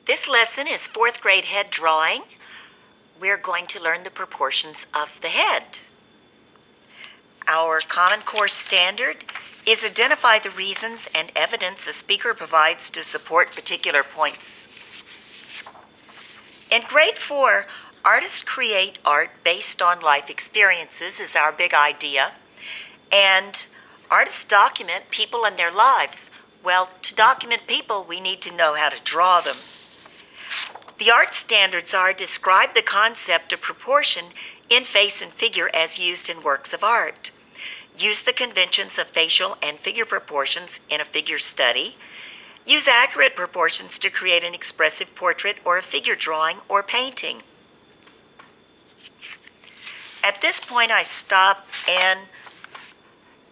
This lesson is fourth grade head drawing. We're going to learn the proportions of the head. Our Common Core standard is identify the reasons and evidence a speaker provides to support particular points. In grade 4, artists create art based on life experiences is our big idea. And artists document people and their lives. Well, to document people, we need to know how to draw them. The art standards are describe the concept of proportion in face and figure as used in works of art. Use the conventions of facial and figure proportions in a figure study. Use accurate proportions to create an expressive portrait or a figure drawing or painting. At this point, I stop and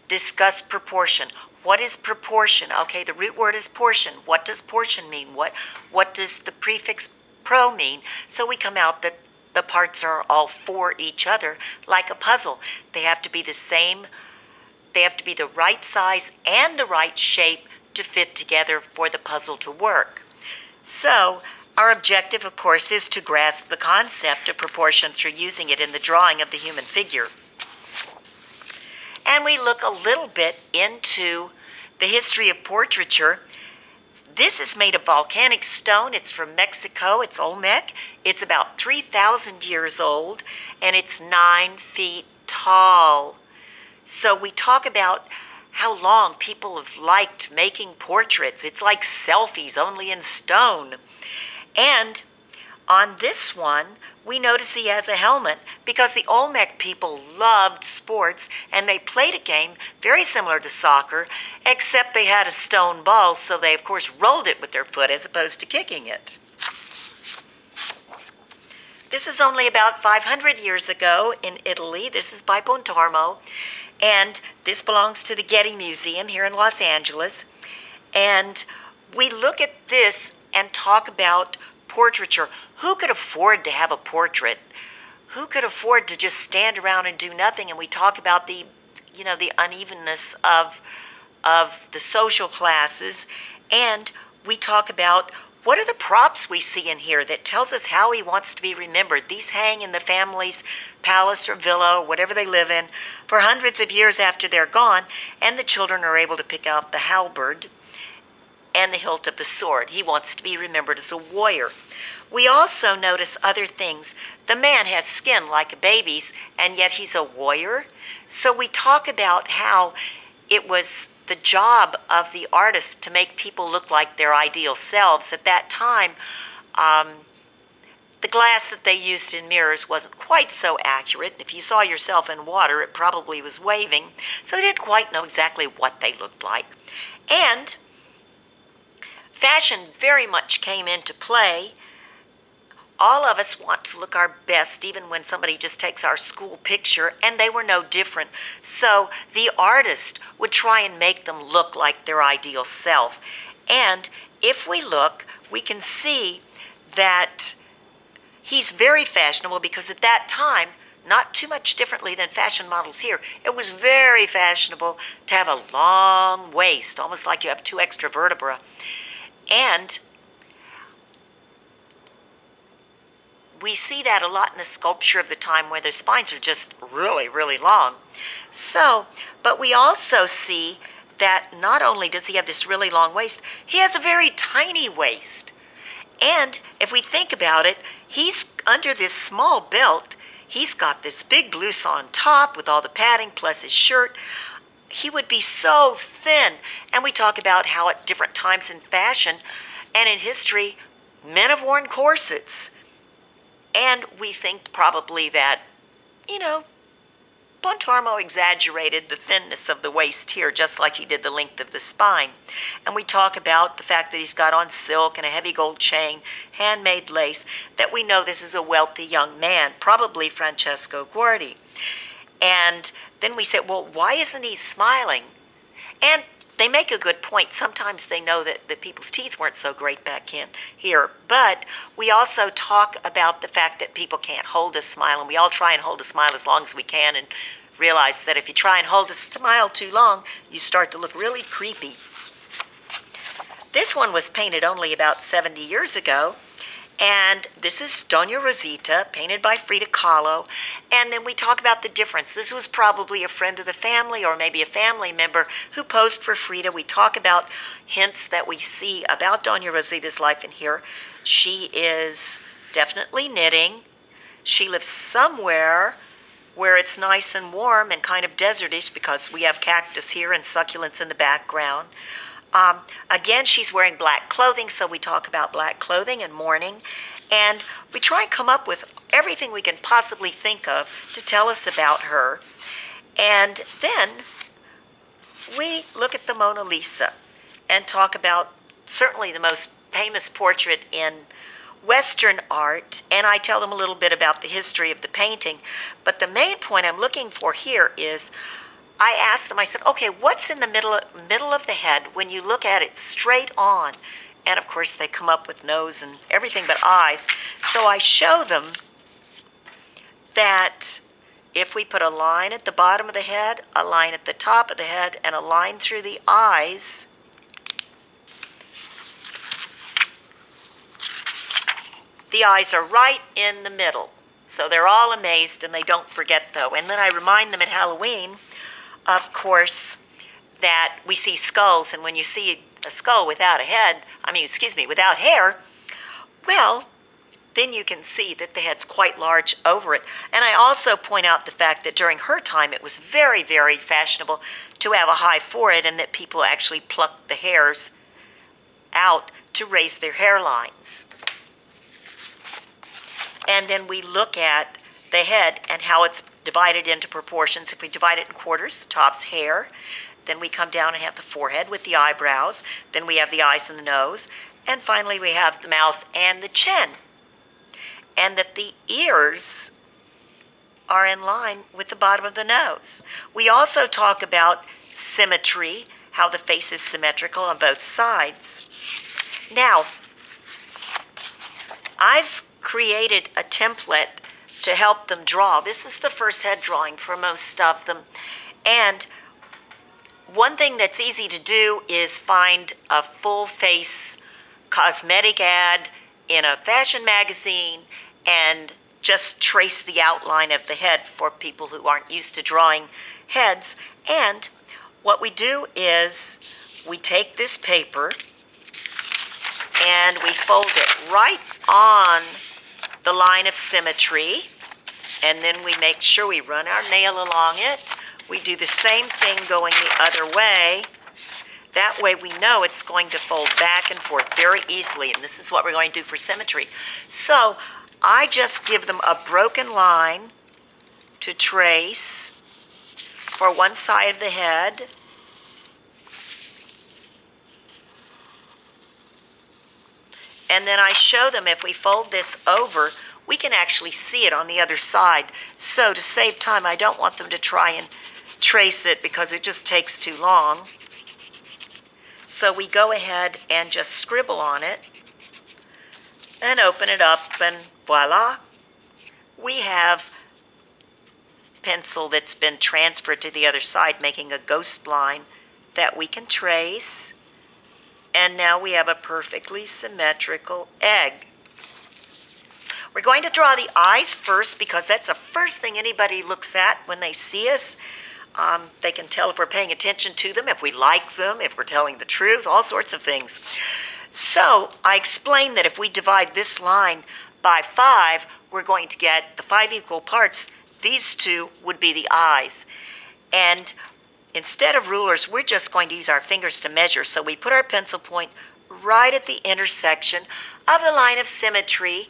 discuss proportion. What is proportion? Okay, the root word is portion. What does portion mean? What does the prefix pro mean? So we come out that the parts are all for each other, like a puzzle. They have to be the same. They have to be the right size and the right shape to fit together for the puzzle to work. So our objective, of course, is to grasp the concept of proportion through using it in the drawing of the human figure. And we look a little bit into the history of portraiture. This is made of volcanic stone. It's from Mexico. It's Olmec. It's about 3,000 years old, and it's 9 feet tall. So we talk about how long people have liked making portraits. It's like selfies, only in stone. And on this one, we notice he has a helmet because the Olmec people loved sports and they played a game very similar to soccer, except they had a stone ball, so they, of course, rolled it with their foot as opposed to kicking it. This is only about 500 years ago in Italy. This is by Pontormo, and this belongs to the Getty Museum here in Los Angeles. And we look at this and talk about portraiture. Who could afford to have a portrait? Who could afford to just stand around and do nothing? And we talk about the unevenness of the social classes, and we talk about what are the props we see in here that tells us how he wants to be remembered. These hang in the family's palace or villa or whatever they live in for hundreds of years after they're gone, and the children are able to pick out the halberd and the hilt of the sword. He wants to be remembered as a warrior. We also notice other things. The man has skin like a baby's, and yet he's a warrior. So we talk about how it was the job of the artist to make people look like their ideal selves. At that time, the glass that they used in mirrors wasn't quite so accurate. If you saw yourself in water, it probably was waving. So they didn't quite know exactly what they looked like. And fashion very much came into play. All of us want to look our best, even when somebody just takes our school picture, and they were no different. So the artist would try and make them look like their ideal self. And if we look, we can see that he's very fashionable because at that time, not too much differently than fashion models here, it was very fashionable to have a long waist, almost like you have 2 extra vertebrae. And we see that a lot in the sculpture of the time where their spines are just really, really long. So, but we also see that not only does he have this really long waist, he has a very tiny waist. And if we think about it, he's under this small belt. He's got this big blouson top with all the padding plus his shirt. He would be so thin. And we talk about how at different times in fashion and in history, men have worn corsets. And we think probably that, Pontormo exaggerated the thinness of the waist here, just like he did the length of the spine. And we talk about the fact that he's got on silk and a heavy gold chain, handmade lace, that we know this is a wealthy young man, probably Francesco Guardi. And then we say, well, why isn't he smiling? And they make a good point. Sometimes they know that the people's teeth weren't so great back in here. But we also talk about the fact that people can't hold a smile, and we all try and hold a smile as long as we can and realize that if you try and hold a smile too long, you start to look really creepy. This one was painted only about 70 years ago. And this is Dona Rosita, painted by Frida Kahlo. And then we talk about the difference. This was probably a friend of the family or maybe a family member who posed for Frida. We talk about hints that we see about Dona Rosita's life in here. She is definitely knitting. She lives somewhere where it's nice and warm and kind of desertish because we have cactus here and succulents in the background. Again, she's wearing black clothing, so we talk about black clothing and mourning. And we try and come up with everything we can possibly think of to tell us about her. And then we look at the Mona Lisa and talk about certainly the most famous portrait in Western art, and I tell them a little bit about the history of the painting. But the main point I'm looking for here is I asked them, I said, okay, what's in the middle of the head when you look at it straight on? And of course they come up with nose and everything but eyes. So I show them that if we put a line at the bottom of the head, a line at the top of the head, and a line through the eyes, the eyes are right in the middle. So they're all amazed and they don't forget though. And then I remind them at Halloween, of course, that we see skulls, and when you see a skull without a head, without hair, well, then you can see that the head's quite large over it. And I also point out the fact that during her time it was very, very fashionable to have a high forehead and that people actually plucked the hairs out to raise their hairlines. And then we look at the head and how it's divided into proportions. If we divide it in quarters, the top's hair, then we come down and have the forehead with the eyebrows, then we have the eyes and the nose, and finally we have the mouth and the chin. And that the ears are in line with the bottom of the nose. We also talk about symmetry, how the face is symmetrical on both sides. Now, I've created a template to help them draw. This is the first head drawing for most of them. And one thing that's easy to do is find a full face cosmetic ad in a fashion magazine and just trace the outline of the head for people who aren't used to drawing heads. And what we do is we take this paper and we fold it right on the line of symmetry, and then we make sure we run our nail along it. We do the same thing going the other way. That way we know it's going to fold back and forth very easily, and this is what we're going to do for symmetry. So I just give them a broken line to trace for one side of the head. And then I show them if we fold this over, we can actually see it on the other side. So to save time, I don't want them to try and trace it because it just takes too long. So we go ahead and just scribble on it and open it up, and voila. We have pencil that's been transferred to the other side, making a ghost line that we can trace. And now we have a perfectly symmetrical egg. We're going to draw the eyes first because that's the first thing anybody looks at when they see us. They can tell if we're paying attention to them, if we like them, if we're telling the truth, all sorts of things. So I explained that if we divide this line by 5, we're going to get the 5 equal parts. These two would be the eyes. And instead of rulers, we're just going to use our fingers to measure. So we put our pencil point right at the intersection of the line of symmetry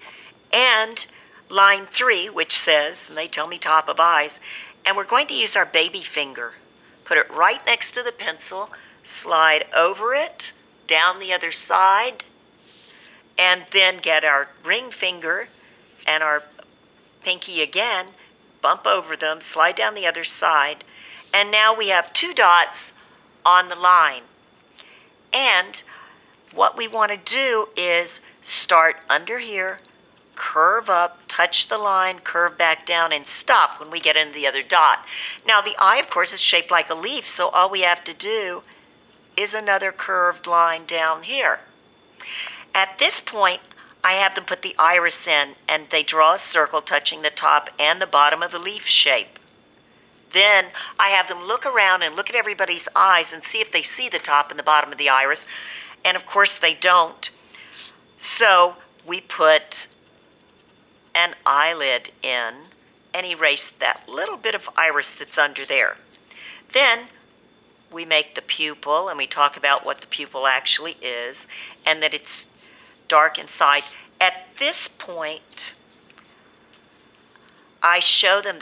and line 3, which says, and they tell me top of eyes, and we're going to use our baby finger. Put it right next to the pencil, slide over it, down the other side, and then get our ring finger and our pinky again, bump over them, slide down the other side, and now we have 2 dots on the line. And what we want to do is start under here, curve up, touch the line, curve back down, and stop when we get into the other dot. Now the eye, of course, is shaped like a leaf, so all we have to do is another curved line down here. At this point, I have them put the iris in, and they draw a circle touching the top and the bottom of the leaf shape. Then I have them look around and look at everybody's eyes and see if they see the top and the bottom of the iris. And of course they don't. So we put an eyelid in and erase that little bit of iris that's under there. Then we make the pupil, and we talk about what the pupil actually is, and that it's dark inside. At this point, I show them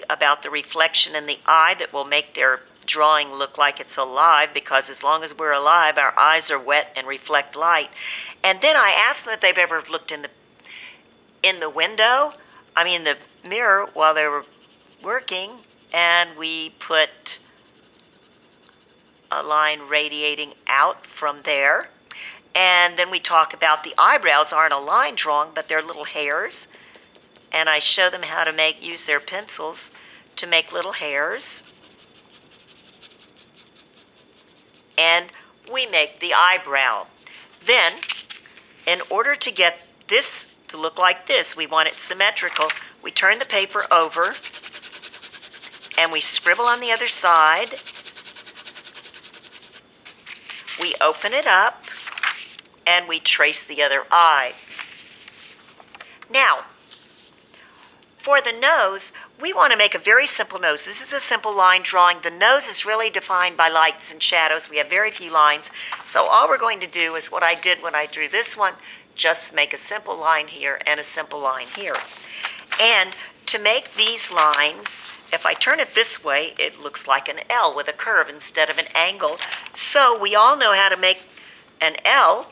about the reflection in the eye that will make their drawing look like it's alive, because as long as we're alive, our eyes are wet and reflect light. And then I ask them if they've ever looked in the window, the mirror, while they were working, and we put a line radiating out from there. And then we talk about the eyebrows aren't a line drawn, but they're little hairs. And I show them how to use their pencils to make little hairs. And we make the eyebrow. Then, in order to get this to look like this, we want it symmetrical. We turn the paper over, and we scribble on the other side. We open it up, and we trace the other eye. Now, for the nose, we want to make a very simple nose. This is a simple line drawing. The nose is really defined by lights and shadows. We have very few lines. So all we're going to do is what I did when I drew this one, just make a simple line here and a simple line here. And to make these lines, if I turn it this way, it looks like an L with a curve instead of an angle. So we all know how to make an L.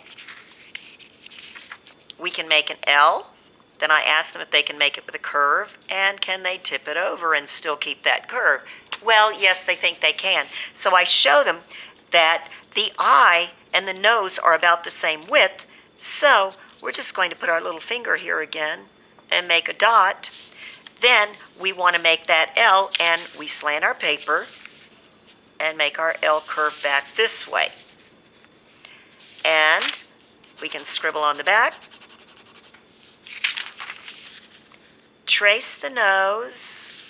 We can make an L. Then I ask them if they can make it with a curve, and can they tip it over and still keep that curve? Well, yes, they think they can. So I show them that the eye and the nose are about the same width. So we're just going to put our little finger here again and make a dot. Then we want to make that L, and we slant our paper and make our L curve back this way. And we can scribble on the back. Trace the nose,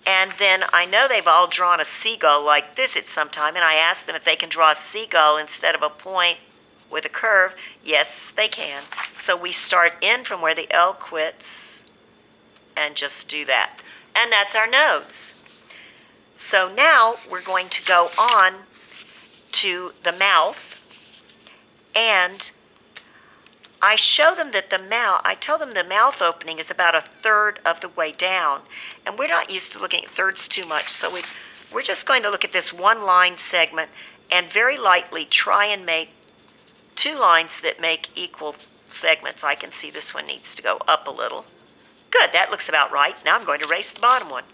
and then I know they've all drawn a seagull like this at some time, and I ask them if they can draw a seagull instead of a point with a curve. Yes, they can. So we start in from where the L quits and just do that. And that's our nose. So now we're going to go on to the mouth, and I show them that I tell them the mouth opening is about a third of the way down. And we're not used to looking at thirds too much, so we're just going to look at this one line segment and very lightly try and make two lines that make equal segments. I can see this one needs to go up a little. Good, that looks about right. Now I'm going to erase the bottom one.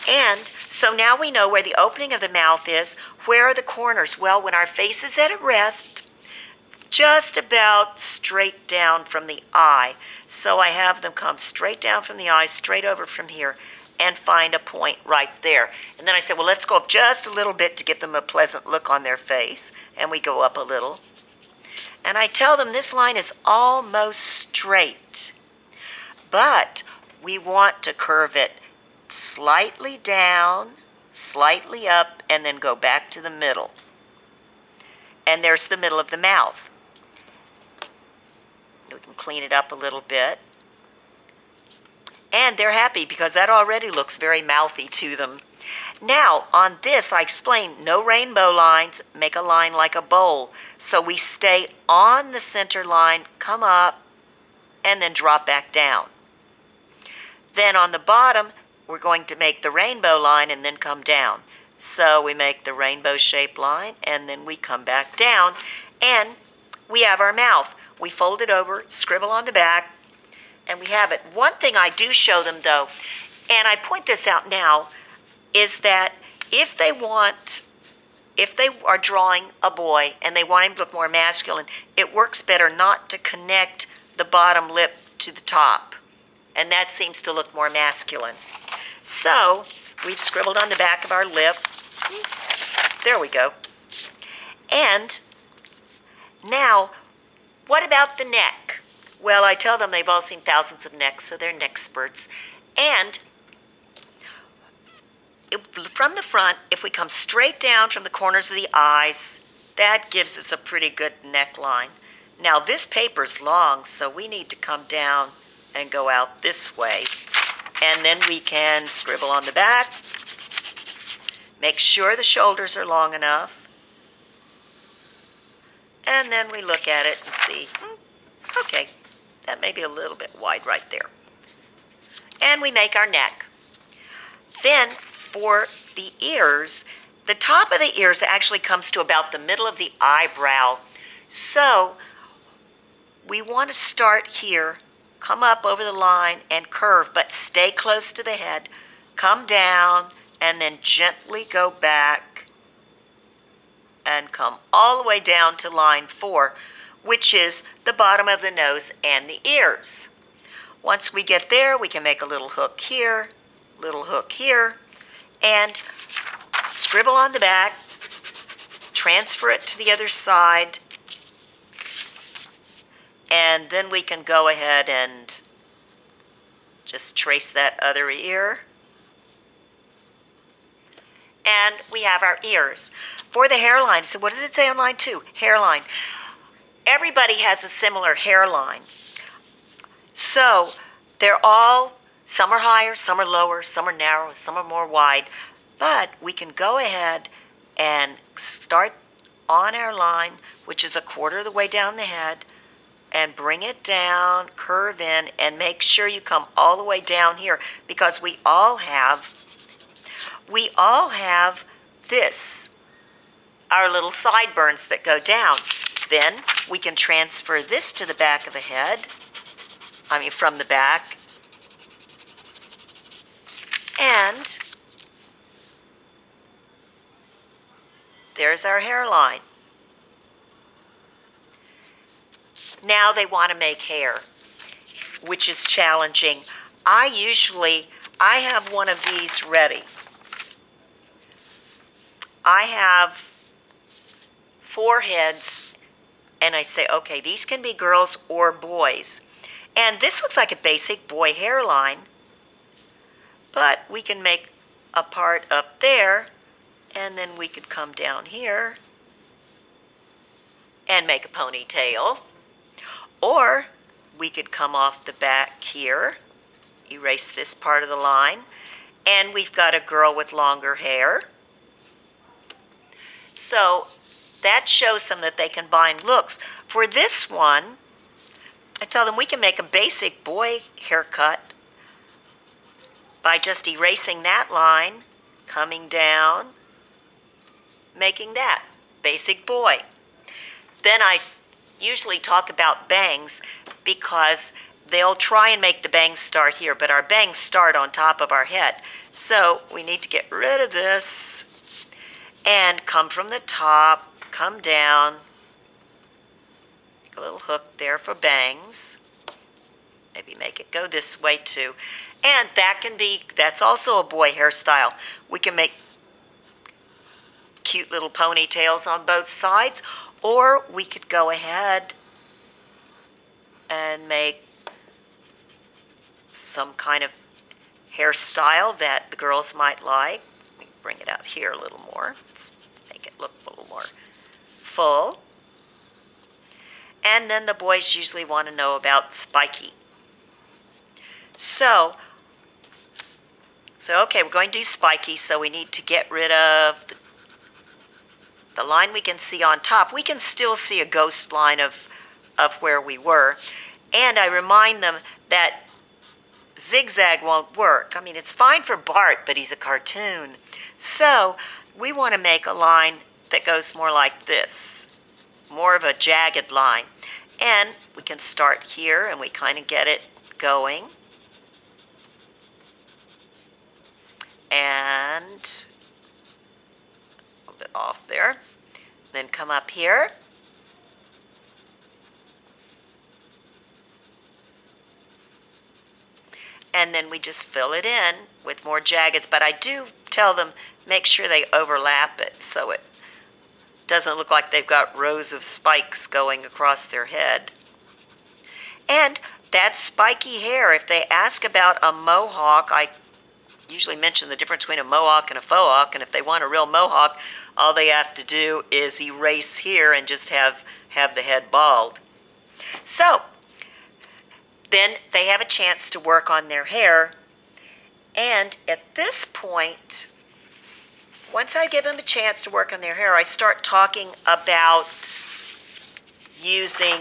And so now we know where the opening of the mouth is. Where are the corners? Well, when our face is at rest, just about straight down from the eye. So I have them come straight down from the eye, straight over from here, and find a point right there. And then I say, well, let's go up just a little bit to give them a pleasant look on their face. And we go up a little. And I tell them this line is almost straight, but we want to curve it slightly down, slightly up, and then go back to the middle. And there's the middle of the mouth. We can clean it up a little bit. And they're happy because that already looks very mouthy to them. Now, on this, I explain no rainbow lines, make a line like a bowl. So we stay on the center line, come up, and then drop back down. Then on the bottom, we're going to make the rainbow line and then come down. So we make the rainbow shaped line, and then we come back down, and we have our mouth. We fold it over, scribble on the back, and we have it. One thing I do show them, though, and I point this out now, is that if they are drawing a boy and they want him to look more masculine, it works better not to connect the bottom lip to the top. And that seems to look more masculine. So we've scribbled on the back of our lip. Oops, there we go. And now, what about the neck? Well, I tell them they've all seen thousands of necks, so they're neck experts. And from the front, if we come straight down from the corners of the eyes, that gives us a pretty good neckline. Now, this paper's long, so we need to come down and go out this way. And then we can scribble on the back. Make sure the shoulders are long enough. And then we look at it and see, okay, that may be a little bit wide right there. And we make our neck. Then for the ears, the top of the ears actually comes to about the middle of the eyebrow. So we want to start here, come up over the line and curve, but stay close to the head. Come down and then gently go back and come all the way down to line 4, which is the bottom of the nose and the ears. Once we get there, we can make a little hook here, and scribble on the back, transfer it to the other side, and then we can go ahead and just trace that other ear. And we have our ears. For the hairline, so what does it say on line 2? Hairline. Everybody has a similar hairline. So they're all, some are higher, some are lower, some are narrow, some are more wide. But we can go ahead and start on our line, which is a quarter of the way down the head, and bring it down, curve in, and make sure you come all the way down here, because we all have this, our little sideburns that go down. Then we can transfer this to the back of the head, from the back, and there's our hairline. Now they want to make hair, which is challenging. I have one of these ready. I have 4 heads, and I say, okay, these can be girls or boys. And this looks like a basic boy hairline, but we can make a part up there, and then we could come down here and make a ponytail. Or we could come off the back here, erase this part of the line, and we've got a girl with longer hair. So that shows them that they can bind looks. For this one, I tell them we can make a basic boy haircut by just erasing that line, coming down, making that basic boy. Then I usually talk about bangs, because they'll try and make the bangs start here, but our bangs start on top of our head. So we need to get rid of this and come from the top, come down, make a little hook there for bangs. Maybe make it go this way too. And that's also a boy hairstyle. We can make cute little ponytails on both sides, or we could go ahead and make some kind of hairstyle that the girls might like. Let me bring it out here a little more. Let's make it look a little more full. And then the boys usually want to know about spiky. So okay, we're going to do spiky, so we need to get rid of the line we can see on top. We can still see a ghost line of where we were. And I remind them that zigzag won't work. It's fine for Bart, but he's a cartoon. So we want to make a line that goes more like this, more of a jagged line. And we can start here, and we kind of get it going. And a little bit off there. Then come up here. And then we just fill it in with more jaggeds. But I do tell them, make sure they overlap it so it doesn't look like they've got rows of spikes going across their head. And that's spiky hair. If they ask about a mohawk, I usually mention the difference between a mohawk and a faux hawk, and if they want a real mohawk, all they have to do is erase here and just have the head bald. So then they have a chance to work on their hair, and at this point, once I give them a chance to work on their hair, I start talking about using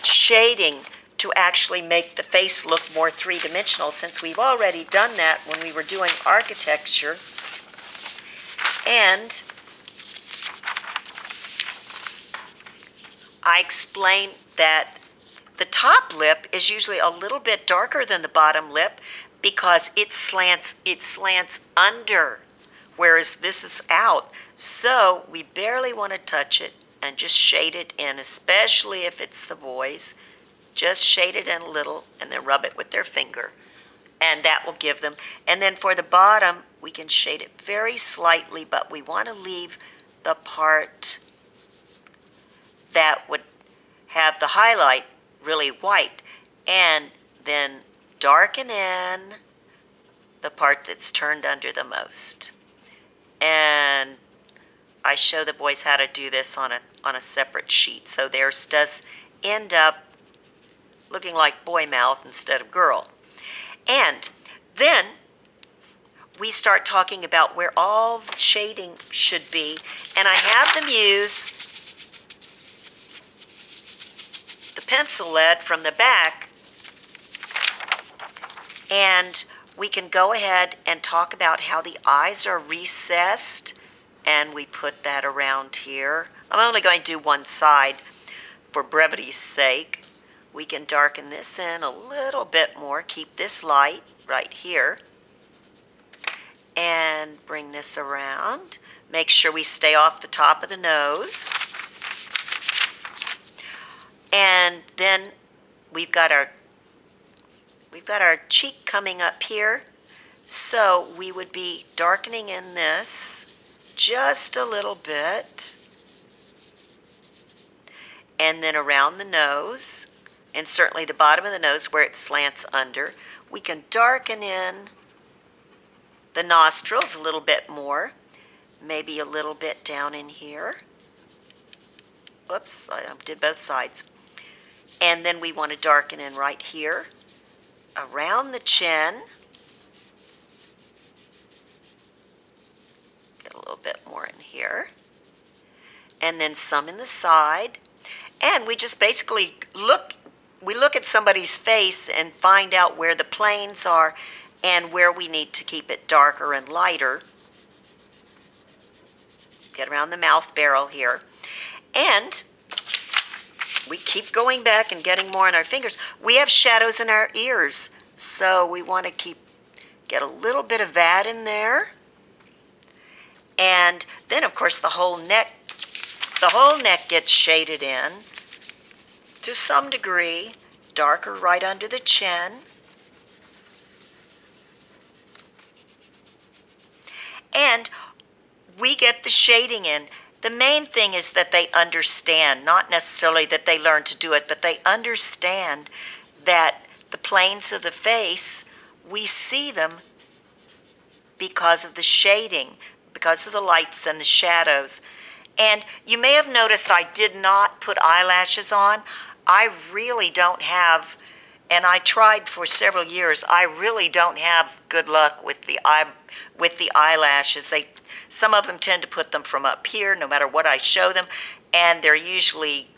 shading to actually make the face look more three-dimensional, since we've already done that when we were doing architecture. And I explained that the top lip is usually a little bit darker than the bottom lip because it slants under, whereas this is out. So we barely want to touch it and just shade it in, especially if it's the boys. Just shade it in a little and then rub it with their finger. And that will give them. And then for the bottom, we can shade it very slightly, but we want to leave the part that would have the highlight really white. And then darken in the part that's turned under the most. And I show the boys how to do this on a separate sheet. So theirs does end up looking like boy mouth instead of girl. And then we start talking about where all the shading should be. And I have them use the pencil lead from the back. And we can go ahead and talk about how the eyes are recessed. And we put that around here. I'm only going to do one side for brevity's sake. We can darken this in a little bit more, keep this light right here, and bring this around. Make sure we stay off the top of the nose. And then we've got our cheek coming up here, so we would be darkening in this just a little bit, and then around the nose. And certainly the bottom of the nose where it slants under. We can darken in the nostrils a little bit more. Maybe a little bit down in here. Whoops, I did both sides. And then we want to darken in right here. Around the chin. Get a little bit more in here. And then some in the side. And we just basically look at somebody's face and find out where the planes are and where we need to keep it darker and lighter. Get around the mouth barrel here. And we keep going back and getting more in our fingers. We have shadows in our ears, so we want to get a little bit of that in there. And then, of course, the whole neck gets shaded in to some degree, darker right under the chin. And we get the shading in. The main thing is that they understand, not necessarily that they learn to do it, but they understand that the planes of the face, we see them because of the shading, because of the lights and the shadows. And you may have noticed I did not put eyelashes on. I really don't have, and I tried for several years, I really don't have good luck with the eyelashes. Some of them tend to put them from up here no matter what I show them, and they're usually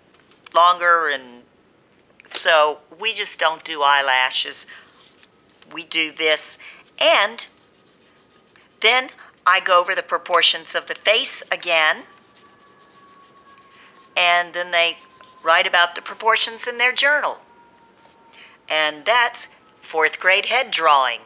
longer, and so we just don't do eyelashes. We do this, and then I go over the proportions of the face again, and then they write about the proportions in their journal. And that's 4th grade head drawing.